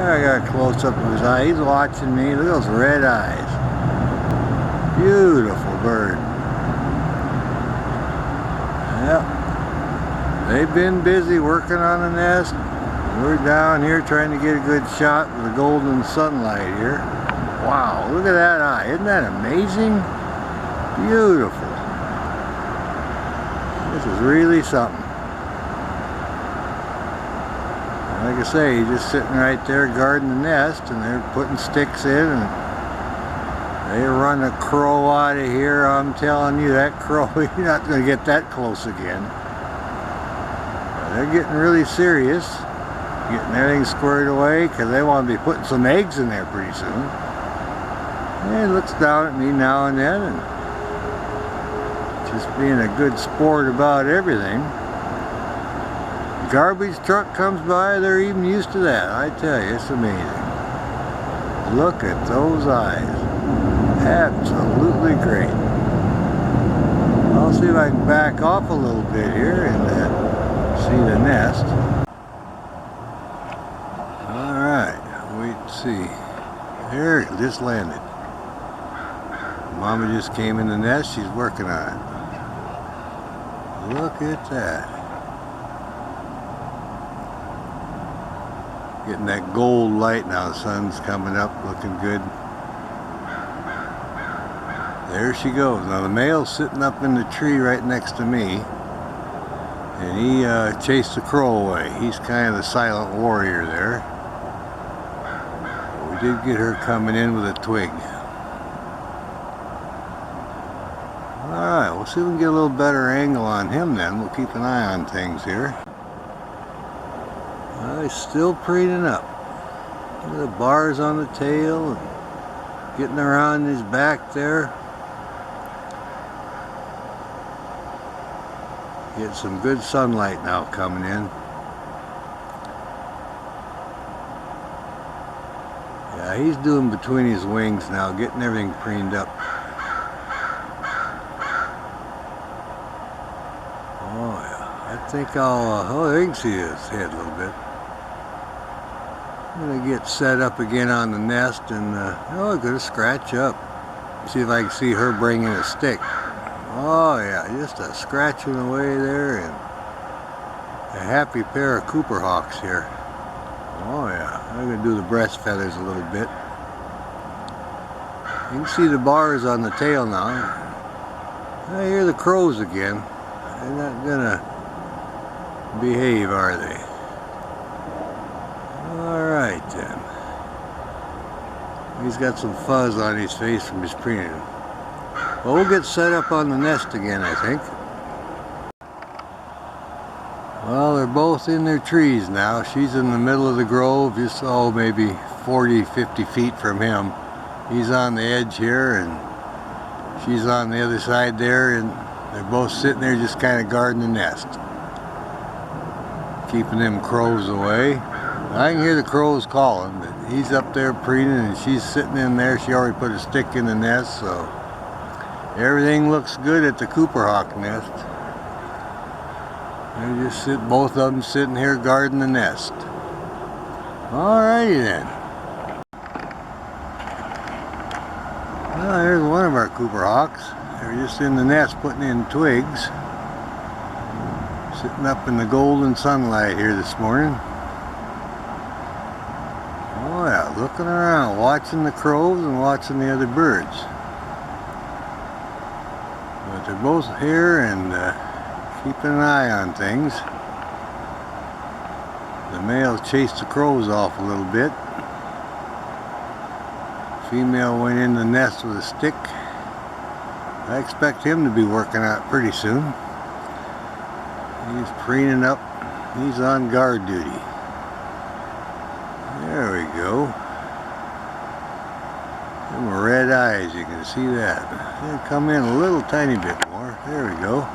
There I got a close up of his eye. He's watching me. Look at those red eyes. Beautiful bird. Yep. They've been busy working on the nest. We're down here trying to get a good shot with the golden sunlight here. Wow, look at that eye. Isn't that amazing? Beautiful. This is really something. Like I say, he's just sitting right there guarding the nest, and they're putting sticks in, and they run a crow out of here. I'm telling you, that crow, you're not going to get that close again. They're getting really serious, getting everything squared away, because they want to be putting some eggs in there pretty soon. And he looks down at me now and then, and just being a good sport about everything. Garbage truck comes by, they're even used to that. I tell you, it's amazing. Look at those eyes. Absolutely great. I'll see if I can back off a little bit here and see the nest. Alright, wait and see. There, it just landed. Mama just came in the nest, she's working on it. Look at that. Getting that gold light now, the sun's coming up, looking good. There she goes. Now the male's sitting up in the tree right next to me, and he chased the crow away. He's kind of the silent warrior there. But we did get her coming in with a twig. Alright, we'll see if we can get a little better angle on him then. We'll keep an eye on things here. He's still preening up. Look at the bars on the tail and getting around his back there. Get some good sunlight now coming in. Yeah, he's doing between his wings now, getting everything preened up. Oh yeah, I think I'll, oh, there you can see his head a little bit. I'm going to get set up again on the nest and, oh, I'm going to scratch up. See if I can see her bringing a stick. Oh yeah, just a scratching away there, and a happy pair of Cooper Hawks here. Oh yeah, I'm going to do the breast feathers a little bit. You can see the bars on the tail now. I hear the crows again. They're not going to behave, are they? Alright then. He's got some fuzz on his face from his preening. Well, we'll get set up on the nest again, I think. Well, they're both in their trees now. She's in the middle of the grove, just maybe 40, 50 feet from him. He's on the edge here, and she's on the other side there, and they're both sitting there just kind of guarding the nest. Keeping them crows away. I can hear the crows calling, but he's up there preening and she's sitting in there. She already put a stick in the nest, so everything looks good at the Cooper Hawk nest. They just both of them sitting here guarding the nest. Alrighty then. Well, there's one of our Cooper Hawks. They're just in the nest putting in twigs. Sitting up in the golden sunlight here this morning. Oh yeah, looking around, watching the crows and watching the other birds. But they're both here and keeping an eye on things. The male chased the crows off a little bit. Female went in the nest with a stick. I expect him to be working out pretty soon. He's preening up. He's on guard duty. There we go. Them red eyes, you can see that. They'll come in a little tiny bit more. There we go.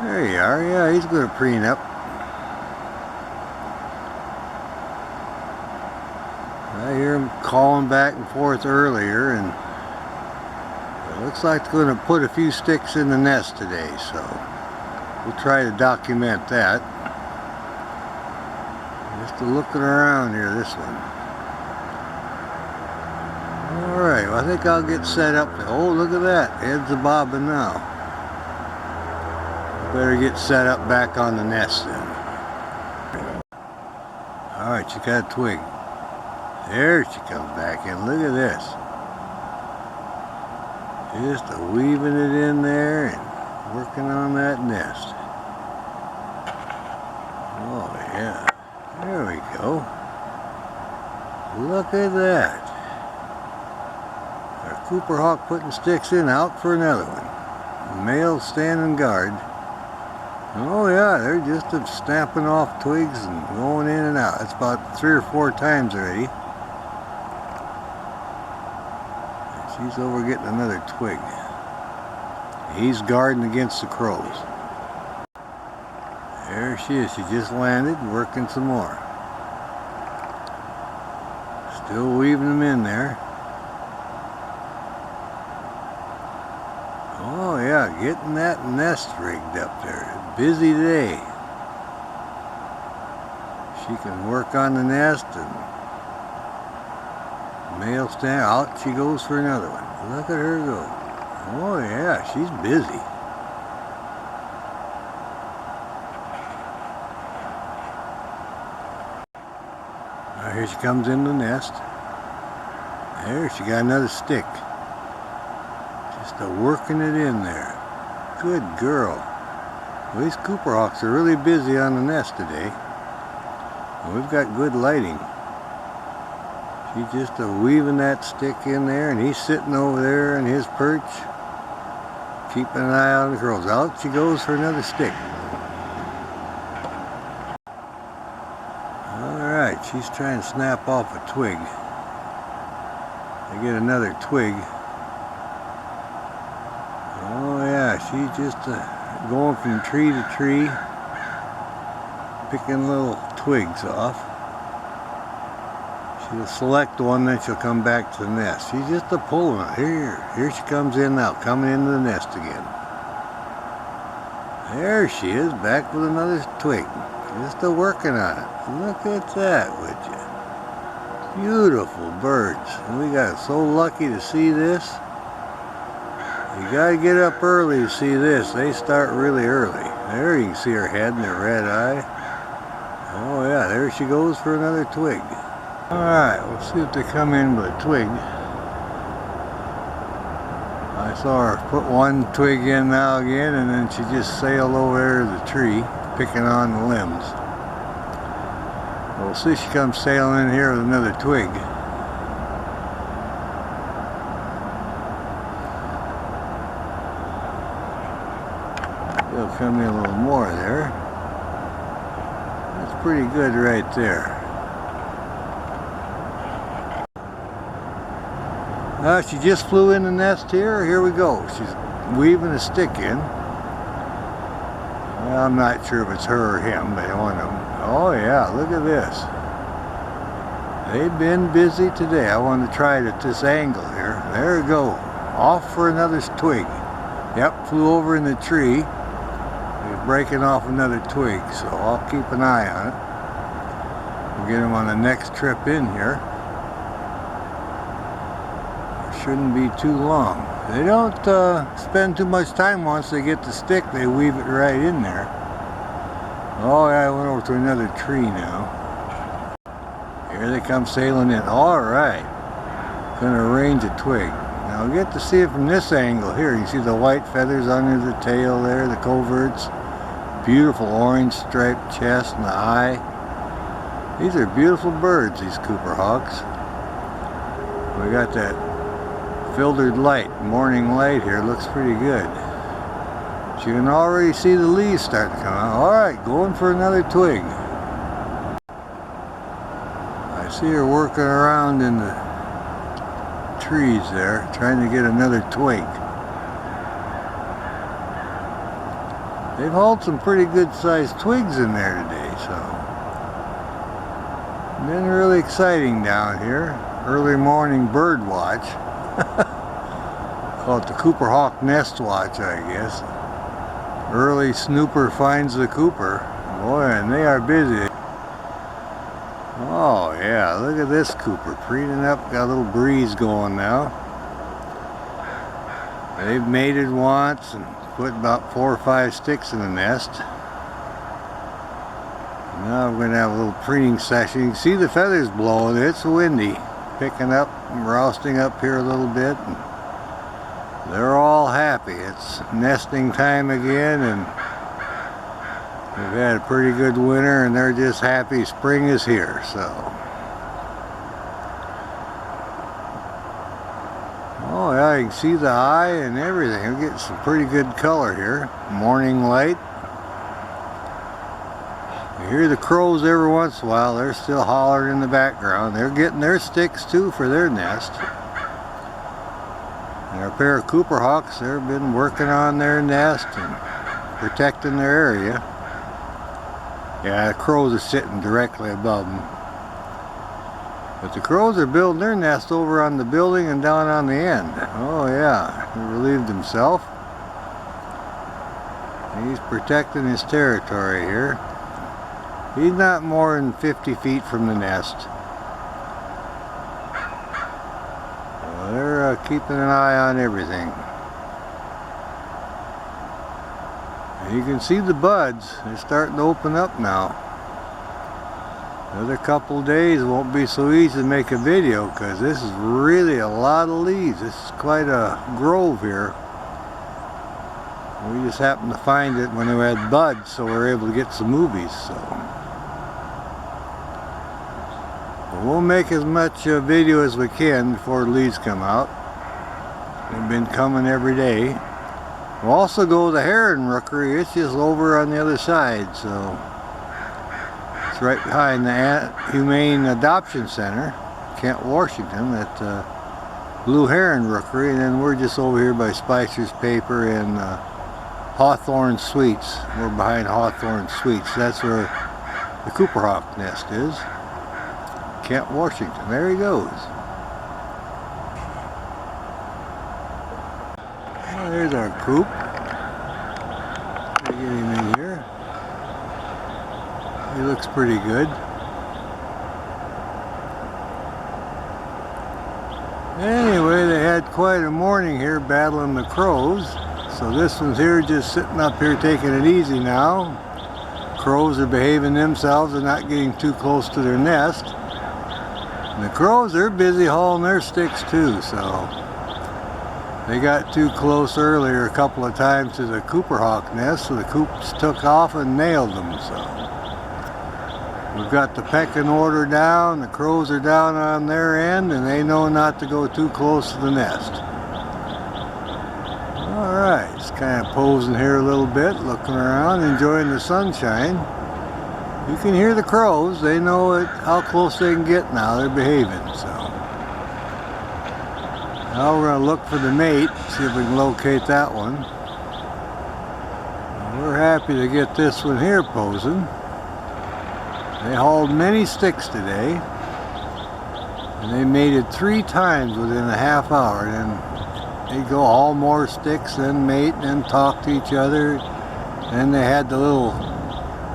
There you are. Yeah, he's going to preen up. I hear him calling back and forth earlier, and it looks like they're going to put a few sticks in the nest today, so we'll try to document that. Just Just looking around here, this one. Alright, well, I think I'll get set up. Oh, look at that. Heads are bobbing now. Better get set up back on the nest then. Alright, she got a twig. There she comes back in. Look at this. Just weaving it in there and working on that nest. Oh yeah. There we go. Look at that. Our Cooper hawk putting sticks in, out for another one. Male standing guard. Oh yeah, they're just snapping off twigs and going in and out. That's about 3 or 4 times already. She's over getting another twig. He's guarding against the crows. There she is. She just landed, working some more. Still weaving them in there. Oh yeah, getting that nest rigged up there. Busy day. She can work on the nest and male stand. Out she goes for another one. Look at her go. Oh yeah, she's busy. Right, here she comes in the nest. There, she got another stick. Just working it in there. Good girl. Well, these Cooper hawks are really busy on the nest today. And we've got good lighting. She's just weaving that stick in there, and he's sitting over there in his perch, keeping an eye on the crows. Out she goes for another stick. Alright, she's trying to snap off a twig. I get another twig. Oh yeah, she's just going from tree to tree, picking little twigs off. She'll select one, then she'll come back to the nest. She's just pulling it. Here she comes in now, coming into the nest again. There she is, back with another twig. Just working on it. Look at that, would you? Beautiful birds. We got so lucky to see this. You gotta get up early to see this. They start really early. There you can see her head and her red eye. Oh yeah, there she goes for another twig. Alright, we'll see if they come in with a twig. I saw her put one twig in now again, and then she just sailed over there to the tree, picking on the limbs. We'll see if she comes sailing in here with another twig. There'll come in a little more there. That's pretty good right there. She just flew in the nest here. Here we go. She's weaving a stick in. Well, I'm not sure if it's her or him, but one of them. Oh yeah, look at this. They've been busy today. I want to try it at this angle here. There we go. Off for another twig. Yep, flew over in the tree. He's breaking off another twig, so I'll keep an eye on it. We'll get him on the next trip in here. Shouldn't be too long. They don't spend too much time once they get the stick. They weave it right in there. Oh yeah, I went over to another tree now. Here they come sailing in. Alright. Gonna arrange a twig. Now I'll get to see it from this angle here. You see the white feathers under the tail there, the coverts. Beautiful orange striped chest and the eye. These are beautiful birds, these Cooper hawks. We got that filtered light, morning light here, looks pretty good. You can already see the leaves starting to come out. Alright, going for another twig. I see her working around in the trees there, trying to get another twig. They've hauled some pretty good sized twigs in there today, so been really exciting down here. Early morning bird watch. Call it the Cooper hawk nest watch, I guess. Early snooper finds the Cooper. Boy, and they are busy. Oh yeah, look at this Cooper preening up, got a little breeze going now. They've mated once and put about 4 or 5 sticks in the nest. Now we're going to have a little preening session. You can see the feathers blowing. It's windy, picking up and rousting up here a little bit. And they're all happy. It's nesting time again, and we've had a pretty good winter, and they're just happy spring is here. So, oh yeah, you can see the eye and everything. We're getting some pretty good color here. Morning light. You hear the crows every once in a while. They're still hollering in the background. They're getting their sticks too for their nest. And our pair of Cooper hawks, they've been working on their nest and protecting their area. Yeah, the crows are sitting directly above them. But the crows are building their nest over on the building and down on the end. Oh yeah, he relieved himself. He's protecting his territory here. He's not more than 50 feet from the nest. So they're keeping an eye on everything. And you can see the buds. They're starting to open up now. Another couple of days, it won't be so easy to make a video because this is really a lot of leaves. This is quite a grove here. We just happened to find it when we had buds, so we were able to get some movies. So we'll make as much video as we can before the leaves come out. They've been coming every day. We'll also go to the heron rookery. It's just over on the other side, so it's right behind the Humane Adoption Center, Kent, Washington, at Blue Heron Rookery, and then we're just over here by Spicer's Paper and Hawthorn Suites. We're behind Hawthorn Suites. That's where the Cooper hawk nest is. Kent, Washington. There he goes. Well, there's our coop. Get him in here. He looks pretty good. Anyway, they had quite a morning here battling the crows. So this one's here just sitting up here taking it easy now. Crows are behaving themselves and not getting too close to their nest. And the crows, they're busy hauling their sticks too, so they got too close earlier a couple of times to the Cooper hawk nest, so the coops took off and nailed them. So we've got the pecking order down. The crows are down on their end, and they know not to go too close to the nest. All right, just kind of posing here a little bit, looking around, enjoying the sunshine. You can hear the crows. They know how close they can get now. They're behaving, so. Now we're going to look for the mate, see if we can locate that one. We're happy to get this one here posing. They hauled many sticks today, and they mated 3 times within a half hour. And they go haul more sticks, then mate, and talk to each other. And they had the little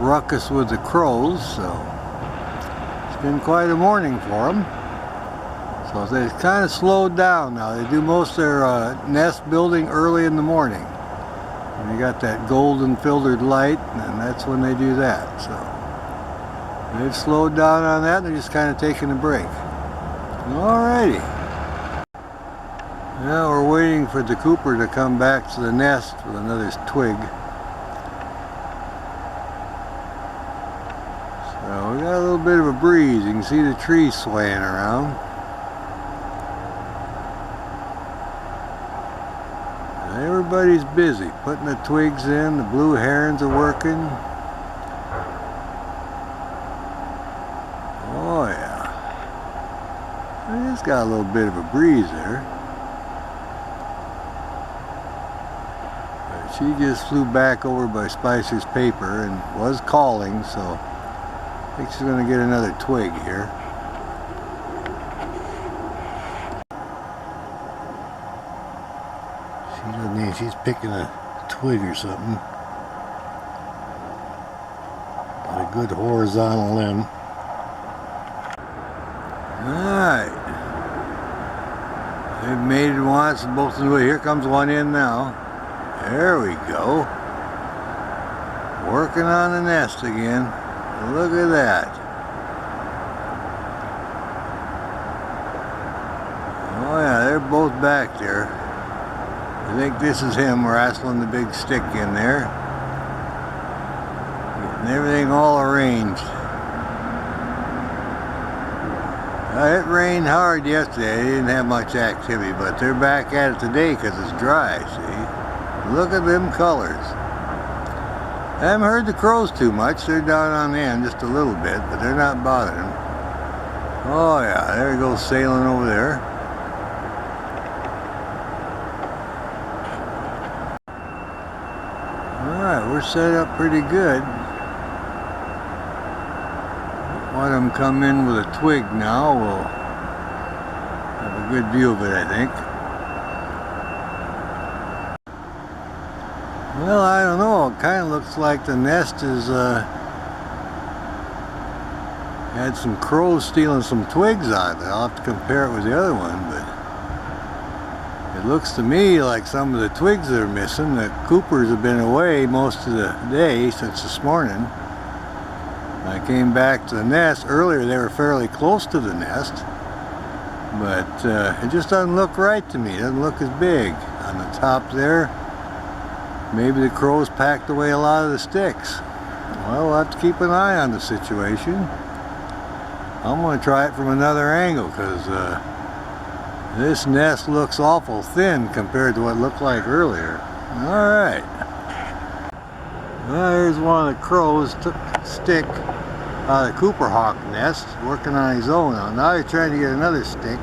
ruckus with the crows, so it's been quite a morning for them. So they've kind of slowed down now. They do most of their nest building early in the morning. And you got that golden filtered light, and that's when they do that. So they've slowed down on that, and they're just kind of taking a break. Alrighty. Now we're waiting for the Cooper to come back to the nest with another twig. So we got a little bit of a breeze. You can see the trees swaying around. And everybody's busy putting the twigs in. The blue herons are working. Oh yeah. It's got a little bit of a breeze there. But she just flew back over by Spicer's Paper and was calling, so I think she's going to get another twig here. She's picking a twig or something. Got a good horizontal limb. Alright. They've made it once, both of them. Here comes one in now. There we go. Working on the nest again. Look at that. Oh yeah, they're both back there. I think this is him wrestling the big stick in there. Getting everything all arranged. It rained hard yesterday. They didn't have much activity, but they're back at it today because it's dry, see? Look at them colors. I haven't heard the crows too much. They're down on the end just a little bit, but they're not bothering. Oh yeah, there he goes sailing over there. Alright, we're set up pretty good. One of them come in with a twig now. We'll have a good view of it, I think. Well, I don't know. It kind of looks like the nest is had some crows stealing some twigs out of it. I'll have to compare it with the other one, but it looks to me like some of the twigs that are missing. The Coopers have been away most of the day since this morning. I came back to the nest earlier. They were fairly close to the nest, but it just doesn't look right to me. It doesn't look as big on the top there. Maybe the crows packed away a lot of the sticks. Well, we'll have to keep an eye on the situation. I'm going to try it from another angle because this nest looks awful thin compared to what it looked like earlier. Alright. Well, here's one of the crows. Took a stick out of the Cooper hawk nest, working on his own. Now he's trying to get another stick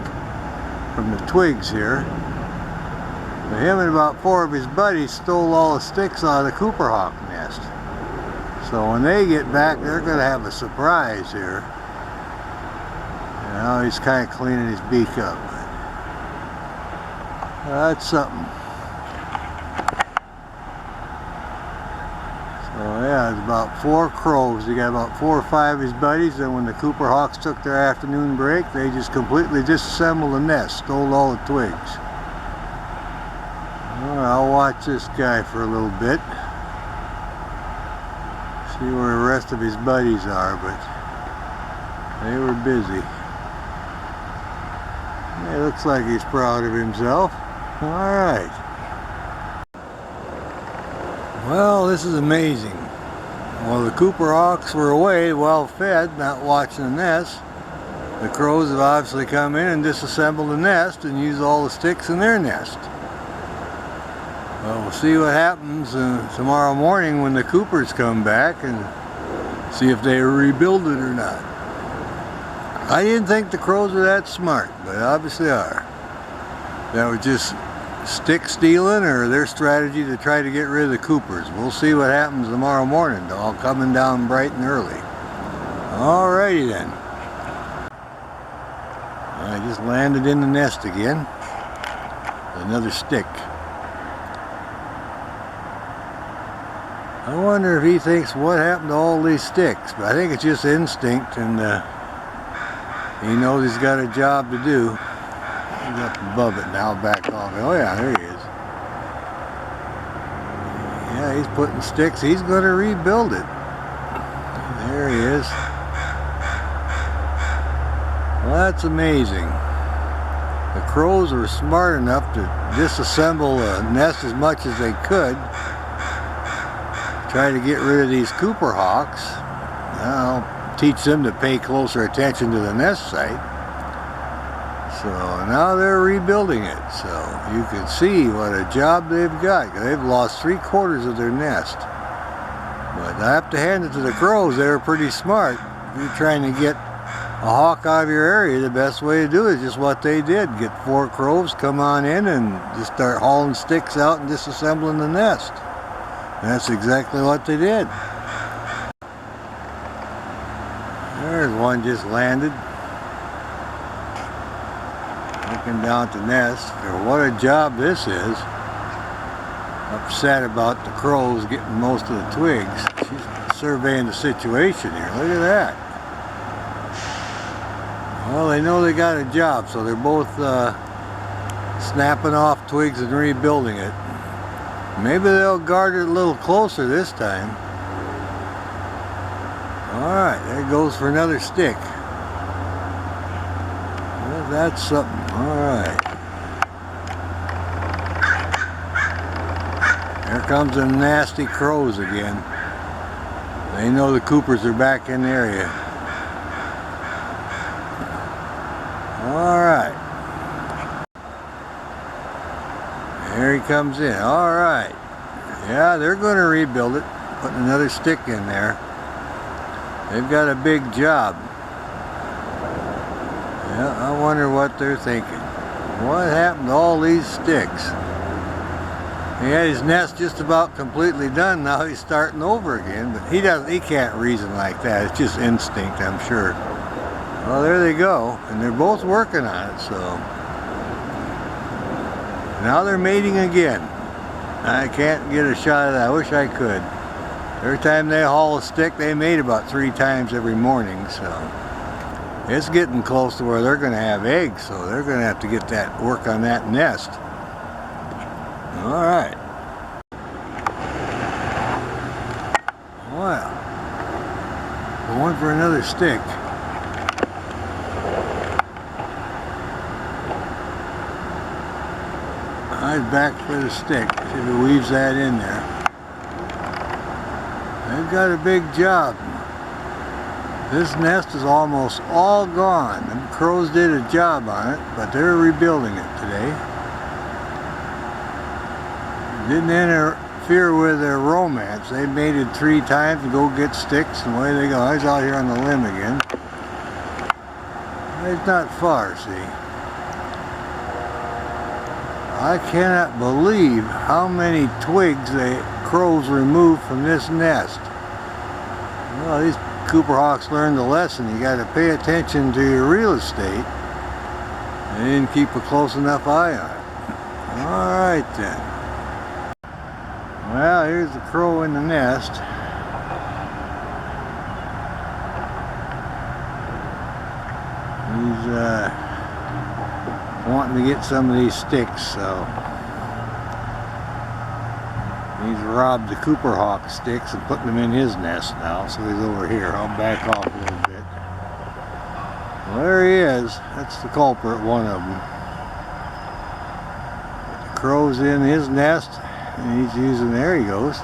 from the twigs here. But him and about 4 of his buddies stole all the sticks out of the Cooper hawk nest. So when they get back, they're going to have a surprise here. Now he's kind of cleaning his beak up. That's something. So yeah, it's about 4 crows. He got about 4 or 5 of his buddies, and when the Cooper hawks took their afternoon break, they just completely disassembled the nest, stole all the twigs. I'll watch this guy for a little bit. See where the rest of his buddies are, but they were busy. It looks like he's proud of himself. Alright. Well, this is amazing. While the Cooper hawks were away, well fed, not watching the nest, the crows have obviously come in and disassembled the nest and used all the sticks in their nest. Well, we'll see what happens tomorrow morning when the Coopers come back and see if they rebuild it or not. I didn't think the crows were that smart, but obviously are. That was just stick stealing or their strategy to try to get rid of the Coopers. We'll see what happens tomorrow morning. They're all coming down bright and early. Alrighty then. I just landed in the nest again. Another stick. I wonder if he thinks what happened to all these sticks, but I think it's just instinct, and he knows he's got a job to do. He's up above it now, back off. Oh yeah, there he is. Yeah, he's putting sticks. He's going to rebuild it. There he is. Well, that's amazing. The crows were smart enough to disassemble the nest as much as they could. Try to get rid of these Cooper hawks. I'll teach them to pay closer attention to the nest site. So now they're rebuilding it. So you can see what a job they've got. They've lost 3/4 of their nest. But I have to hand it to the crows. They were pretty smart. If you're trying to get a hawk out of your area, the best way to do it is just what they did. Get 4 crows, come on in, and just start hauling sticks out and disassembling the nest. That's exactly what they did. There's one just landed. Looking down at the nest. What a job this is. Upset about the crows getting most of the twigs. She's surveying the situation here. Look at that. Well, they know they got a job, so they're both snapping off twigs and rebuilding it. Maybe they'll guard it a little closer this time. Alright, there goes for another stick. Well, that's something. Alright. Here comes the nasty crows again. They know the Coopers are back in the area. Alright. There he comes in. Alright. Yeah, they're going to rebuild it. Putting another stick in there. They've got a big job. Yeah, I wonder what they're thinking. What happened to all these sticks? He had his nest just about completely done. Now he's starting over again, but he can't reason like that. It's just instinct, I'm sure. Well, there they go, and they're both working on it, so now they're mating again. I can't get a shot of that. I wish I could. Every time they haul a stick, they mate about 3 times every morning, so it's getting close to where they're going to have eggs, so they're going to have to get that work on that nest. Alright. Well, going for another stick. I'd back for the stick. See if it weaves that in there. They've got a big job. This nest is almost all gone. The crows did a job on it, but they're rebuilding it today. Didn't interfere with their romance. They mated 3 times to go get sticks, and away they go. He's out here on the limb again. It's not far, see. I cannot believe how many twigs the crows removed from this nest. Well, these Cooper Hawks learned the lesson. You got to pay attention to your real estate and keep a close enough eye on it. Alright then. Well, here's the crow in the nest. He's wanting to get some of these sticks, so he's robbed the Cooper Hawk sticks and putting them in his nest now, so he's over here. I'll back off a little bit. Well, there he is. That's the culprit, one of them. The crow's in his nest, and he's using, there he goes.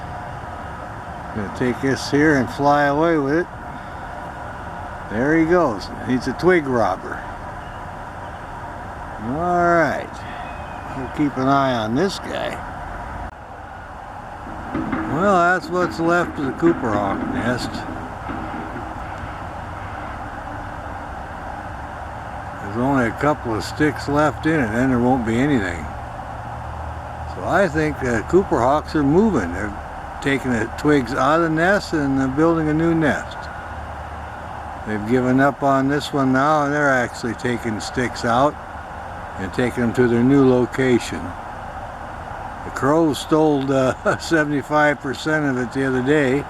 Gonna take this here and fly away with it. There he goes. He's a twig robber. Alright. We'll keep an eye on this guy. Well, that's what's left of the Cooper Hawk nest. There's only a couple of sticks left in it, and then there won't be anything. So I think the Cooper Hawks are moving. They're taking the twigs out of the nest and building a new nest. They've given up on this one now, and they're actually taking sticks out and taking them to their new location. The crows stole 75% of it the other day,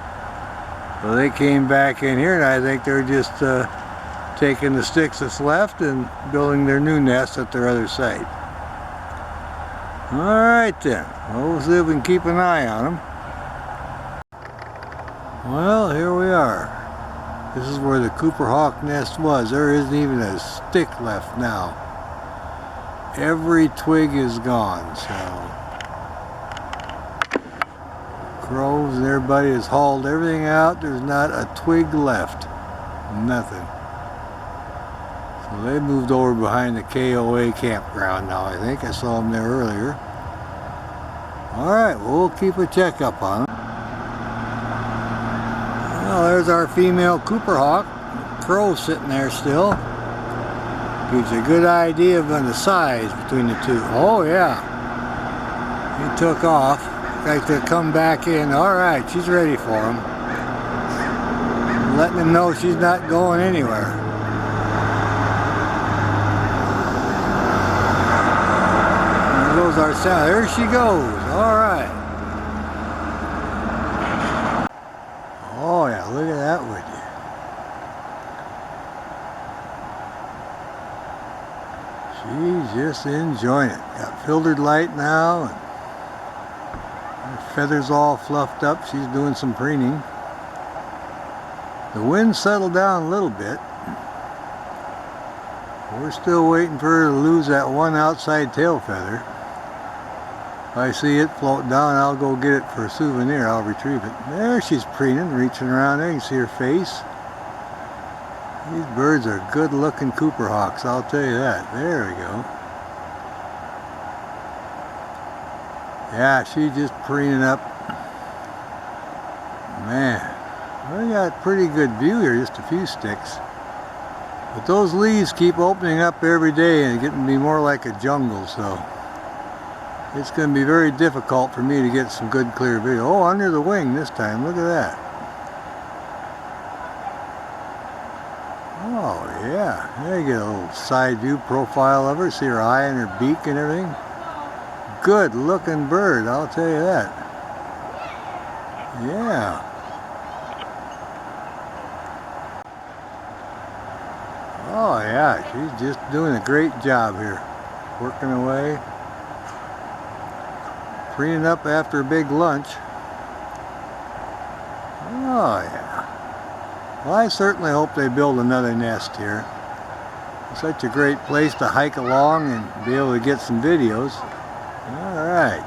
so they came back in here, and I think they're just taking the sticks that's left and building their new nest at their other site. Alright then, we'll see if we can keep an eye on them. Well, here we are. This is where the Cooper Hawk nest was. There isn't even a stick left now. Every twig is gone, so crows and everybody has hauled everything out. There's not a twig left. Nothing. So they moved over behind the KOA campground now, I think. I saw them there earlier. Alright, well, we'll keep a checkup on them. Well, there's our female Cooper Hawk. Crow sitting there still. Gives you a good idea of the size between the two. Oh yeah. He took off. Like to come back in. Alright, she's ready for him. Letting him know she's not going anywhere. There goes our sound. There she goes. Alright. Oh yeah, look at that, would She's just enjoying it. Got filtered light now, and her feathers all fluffed up. She's doing some preening. The wind settled down a little bit. We're still waiting for her to lose that one outside tail feather. If I see it float down, I'll go get it for a souvenir. I'll retrieve it. There she's preening, reaching around there. You can see her face. These birds are good looking Cooper hawks, I'll tell you that. There we go. Yeah, she's just preening up. Man, we got a pretty good view here, just a few sticks. But those leaves keep opening up every day and getting to be more like a jungle, so it's going to be very difficult for me to get some good clear video. Oh, under the wing this time, look at that. Oh yeah, there you get a little side view profile of her, see her eye and her beak and everything. Good looking bird, I'll tell you that. Yeah. Oh yeah, she's just doing a great job here. Working away. Preening up after a big lunch. Oh yeah. Well, I certainly hope they build another nest here. It's such a great place to hike along and be able to get some videos. All right.